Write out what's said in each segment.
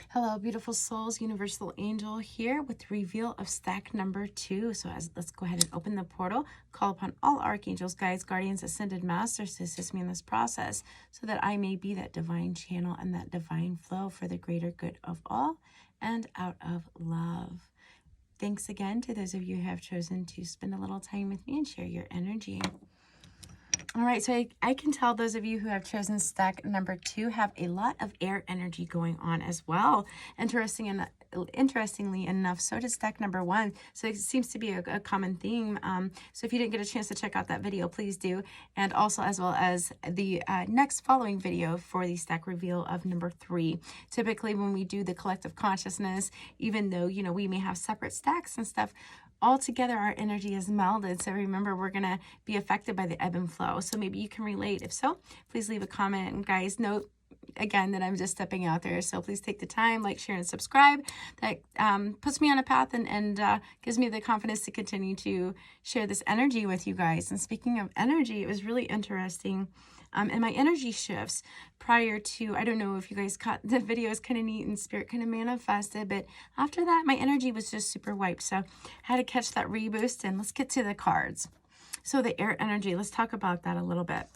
Hello, beautiful souls. Universal Angel here with the reveal of stack number 2. So let's go ahead and open the portal, call upon all archangels, guides, guardians, ascended masters to assist me in this process so that I may be that divine channel and that divine flow for the greater good of all and out of love. Thanks again to those of you who have chosen to spend a little time with me and share your energy. All right, so I can tell those of you who have chosen stack number 2 have a lot of air energy going on as well. Interestingly enough, so does stack number 1. So it seems to be a common theme. So if you didn't get a chance to check out that video, please do. And also as well as the next following video for the stack reveal of number 3. Typically when we do the collective consciousness, even though, you know, we may have separate stacks and stuff, all together our energy is melded. So remember, we're going to be affected by the ebb and flow. So maybe you can relate. If so, please leave a comment. And guys, note again that I'm just stepping out there. So please take the time, like, share, and subscribe. That puts me on a path and gives me the confidence to continue to share this energy with you guys. And speaking of energy, it was really interesting. And my energy shifts prior to, I don't know if you guys caught the video, is kind of neat and spirit kind of manifested, but after that, my energy was just super wiped. So I had to catch that reboost, and let's get to the cards. So the air energy, let's talk about that a little bit.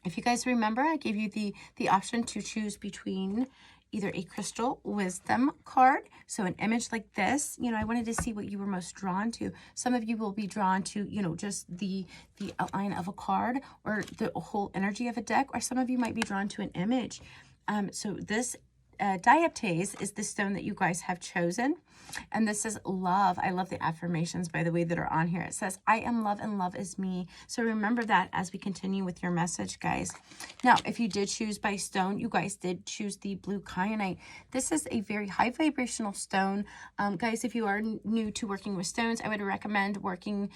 If you guys remember, I gave you the option to choose between either a crystal wisdom card, so an image like this. You know, I wanted to see what you were most drawn to. Some of you will be drawn to, you know, just the outline of a card or the whole energy of a deck, or some of you might be drawn to an image. So this diaptase is the stone that you guys have chosen. And this is love. I love the affirmations, by the way, that are on here. It says, I am love and love is me. So remember that as we continue with your message, guys. Now, if you did choose by stone, you guys did choose the blue kyanite. This is a very high vibrational stone. Guys, if you are new to working with stones, I would recommend working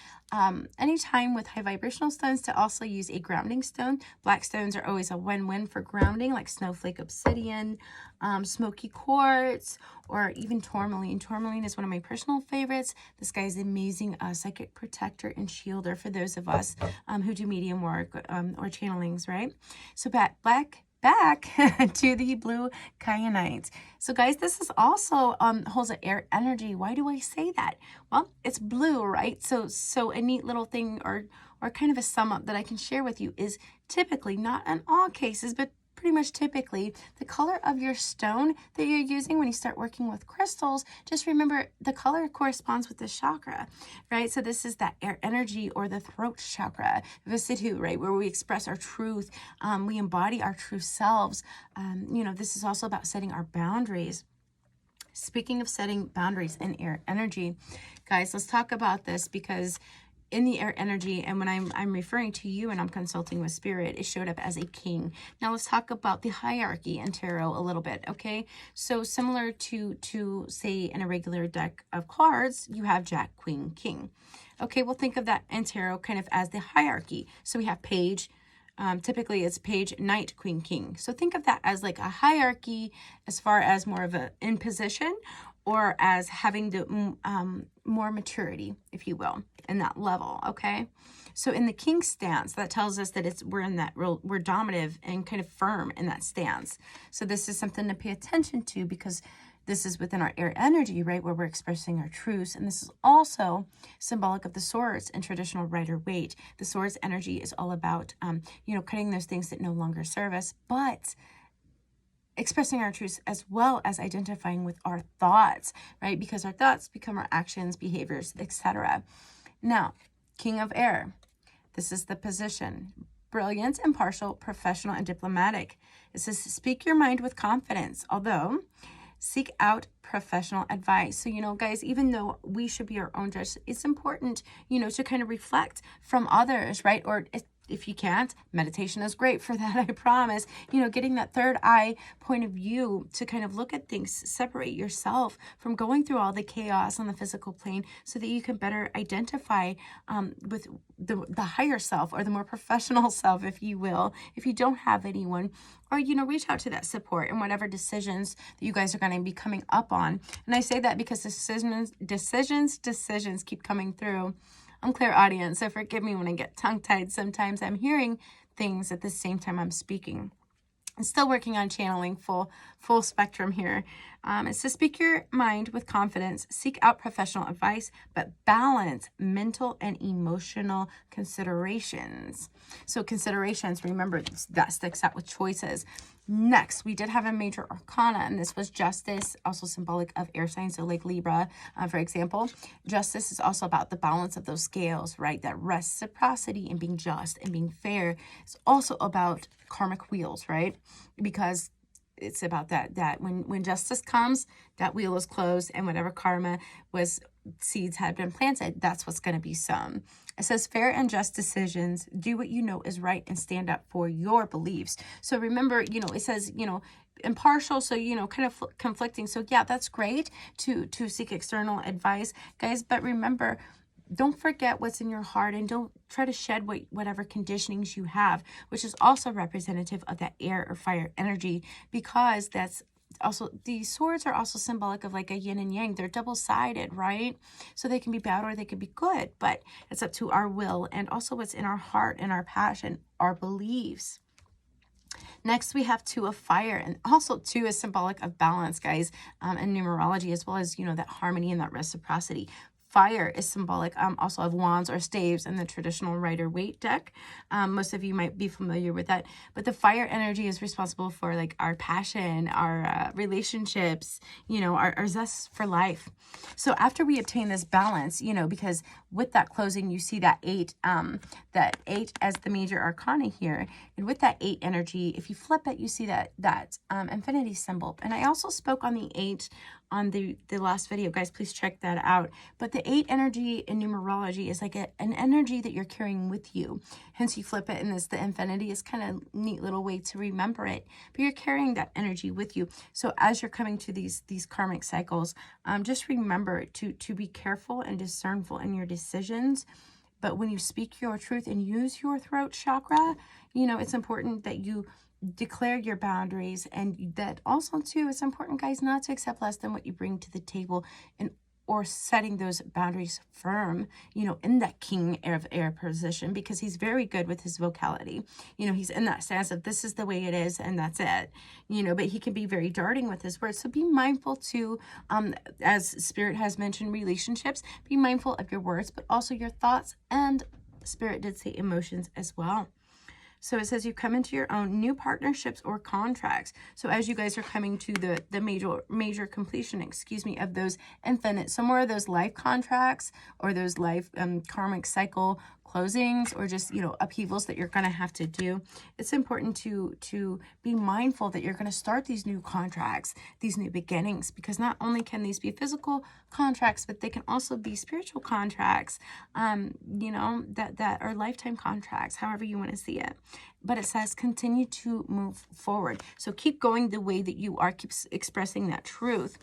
anytime with high vibrational stones to also use a grounding stone. Black stones are always a win-win for grounding, like snowflake obsidian, smoky quartz, or even tourmaline. Tourmaline is one of my personal favorites. This guy is amazing psychic protector and shielder for those of us who do medium work or channelings, right? So back to the blue kyanite. So guys, this is also holds an air energy. Why do I say that? Well, it's blue, right? So a neat little thing or kind of a sum up that I can share with you is typically, not in all cases, but pretty much typically, the color of your stone that you're using when you start working with crystals, just remember the color corresponds with the chakra, right? So this is that air energy or the throat chakra, Visithu, right? Where we express our truth. We embody our true selves. You know, this is also about setting our boundaries. Speaking of setting boundaries in air energy, guys, let's talk about this because in the air energy, and when I'm referring to you and I'm consulting with spirit, it showed up as a king. Now let's talk about the hierarchy in tarot a little bit, okay? So similar to say in a regular deck of cards, you have Jack, Queen, King. Okay, we'll think of that in tarot kind of as the hierarchy. So we have page, typically it's page, knight, queen, king. So think of that as like a hierarchy as far as more of a in position, or as having the more maturity, if you will, in that level, okay? So in the king stance, that tells us that we're dominative and kind of firm in that stance. So this is something to pay attention to because this is within our air energy, right, where we're expressing our truths. And this is also symbolic of the swords in traditional Rider-Waite. The swords energy is all about, you know, cutting those things that no longer serve us, but expressing our truths as well as identifying with our thoughts, right? Because our thoughts become our actions, behaviors, etc. Now, King of Air. This is the position. Brilliant, impartial, professional, and diplomatic. It says, speak your mind with confidence, although seek out professional advice. So, you know, guys, even though we should be our own judge, it's important, you know, to kind of reflect from others, right? Or if you can't, meditation is great for that, I promise. You know, getting that third eye point of view to kind of look at things, separate yourself from going through all the chaos on the physical plane so that you can better identify with the higher self or the more professional self, if you will, if you don't have anyone. Or, you know, reach out to that support in whatever decisions that you guys are going to be coming up on. And I say that because decisions keep coming through. I'm clairaudient, so forgive me when I get tongue-tied. Sometimes I'm hearing things at the same time I'm speaking. I'm still working on channeling full full spectrum here. It says, speak your mind with confidence, seek out professional advice, but balance mental and emotional considerations. So considerations, remember, that sticks out with choices. Next, we did have a major arcana, and this was justice, also symbolic of air signs, so like Libra, for example. Justice is also about the balance of those scales, right? That reciprocity and being just and being fair. It's also about karmic wheels, right? Because it's about that when justice comes, that wheel is closed, and whatever karma was, seeds had been planted, that's what's going to be sown. It says fair and just decisions, do what you know is right, and stand up for your beliefs. So remember, it says, impartial, so kind of conflicting. So yeah, that's great to seek external advice, guys, but remember, don't forget what's in your heart, and don't try to shed whatever conditionings you have, which is also representative of that air or fire energy, because that's also, these swords are also symbolic of like a yin and yang. They're double-sided, right? So they can be bad or they can be good, but it's up to our will and also what's in our heart and our passion, our beliefs. Next, we have 2 of fire, and also 2 is symbolic of balance, guys, and numerology, as well as, that harmony and that reciprocity. Fire is symbolic also of wands or staves in the traditional Rider-Waite deck. Most of you might be familiar with that. But the fire energy is responsible for like our passion, our relationships, our zest for life. So after we obtain this balance, because with that closing, you see that 8 as the major arcana here. And with that 8 energy, if you flip it, you see that infinity symbol. And I also spoke on the 8 on the last video, guys, please check that out. But the 8 energy in numerology is like an energy that you're carrying with you. Hence you flip it, and the infinity is kind of neat little way to remember it. But you're carrying that energy with you. So as you're coming to these karmic cycles, just remember to be careful and discernful in your decisions. But when you speak your truth and use your throat chakra, it's important that you declare your boundaries, and that also too, it's important, guys, not to accept less than what you bring to the table, or setting those boundaries firm, in that king of air position, because he's very good with his vocality. He's in that stance of this is the way it is and that's it, but he can be very darting with his words. So be mindful to, as Spirit has mentioned, relationships, be mindful of your words, but also your thoughts, and Spirit did say emotions as well. So it says you come into your own new partnerships or contracts. So as you guys are coming to the major completion, of those infinite, some more of those life contracts or those life karmic cycle closings, or just, upheavals that you're going to have to do. It's important to be mindful that you're going to start these new contracts, these new beginnings, because not only can these be physical contracts, but they can also be spiritual contracts, that are lifetime contracts, however you want to see it. But it says continue to move forward. So keep going the way that you are, keep expressing that truth.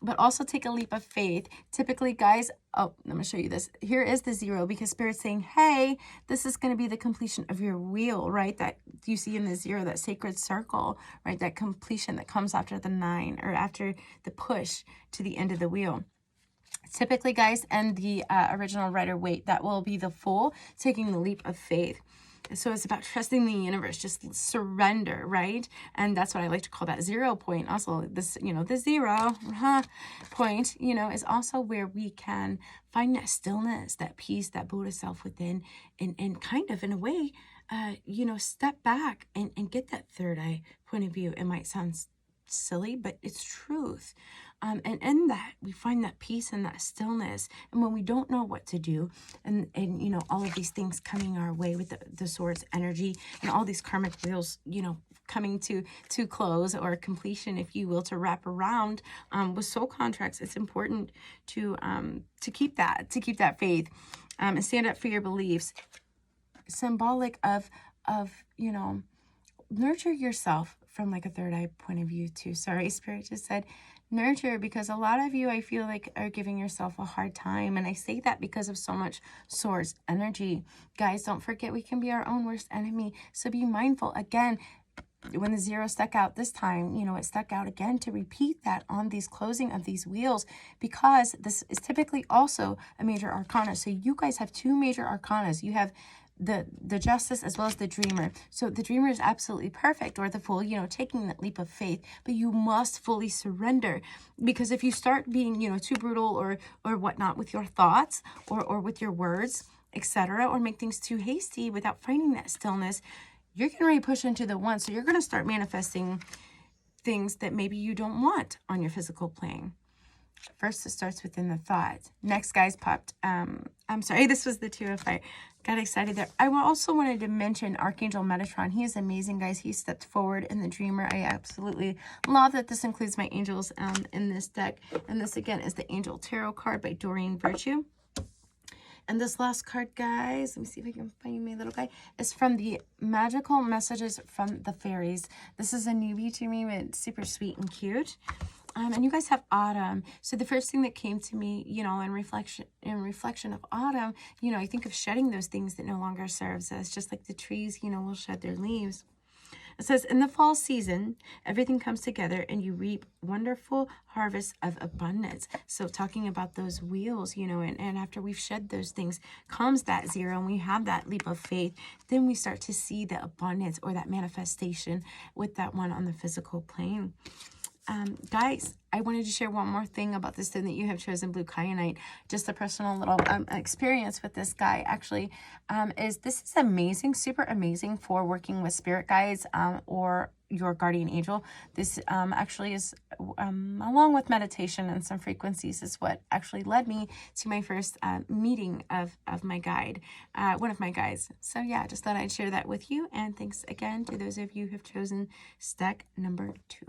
But also take a leap of faith. Typically, guys, I'm going to show you this. Here is the 0, because Spirit's saying, hey, this is going to be the completion of your wheel, right? That you see in the 0, that sacred circle, right? That completion that comes after the 9, or after the push to the end of the wheel. Typically, guys, and the original Rider-Waite, that will be the Fool, taking the leap of faith. So it's about trusting the universe, just surrender, right? And that's what I like to call that 0 point. Also, this, the 0 point, is also where we can find that stillness, that peace, that Buddha self within, and kind of, in a way, step back and get that third eye point of view. It might sound silly, but it's truth. And in that, we find that peace and that stillness. And when we don't know what to do, and all of these things coming our way with the sword's energy, and all these karmic wheels, coming to close or completion, if you will, to wrap around, with soul contracts, it's important to keep that faith, and stand up for your beliefs. Symbolic of nurture yourself from like a third eye point of view too. Sorry, Spirit just said nurture, because a lot of you, I feel like, are giving yourself a hard time. And I say that because of so much source energy. Guys, don't forget, we can be our own worst enemy. So be mindful. Again, when the 0 stuck out this time, it stuck out again to repeat that on these closing of these wheels, because this is typically also a major arcana. So you guys have 2 major arcanas. You have the justice as well as the dreamer. So the dreamer is absolutely perfect, or the fool, you know, taking that leap of faith, but you must fully surrender, because if you start being, you know, too brutal or whatnot with your thoughts or with your words, etc., or make things too hasty without finding that stillness, you're getting ready to push into the one. So you're going to start manifesting things that maybe you don't want on your physical plane. First, it starts within the thought. Next, guys, popped. I'm sorry, this was the Two of Fire. Got excited there. I also wanted to mention Archangel Metatron. He is amazing, guys. He stepped forward in the Dreamer. I absolutely love that this includes my angels in this deck. And this, again, is the Angel Tarot card by Doreen Virtue. And this last card, guys, let me see if I can find my little guy, is from the Magical Messages from the Fairies. This is a newbie to me, but it's super sweet and cute. And you guys have autumn. So the first thing that came to me, you know, in reflection of autumn, you know, I think of shedding those things that no longer serves us, just like the trees, you know, will shed their leaves. It says, in the fall season, everything comes together and you reap wonderful harvests of abundance. So talking about those wheels, you know, and after we've shed those things comes that zero, and we have that leap of faith, then we start to see the abundance or that manifestation with that one on the physical plane. Guys, I wanted to share one more thing about this thing that you have chosen, blue kyanite. Just a personal little experience with this guy actually is this is amazing, super amazing for working with spirit guides or your guardian angel. This actually is, along with meditation and some frequencies, is what actually led me to my first meeting of my guide, one of my guides. So yeah, just thought I'd share that with you. And thanks again to those of you who have chosen stack number 2.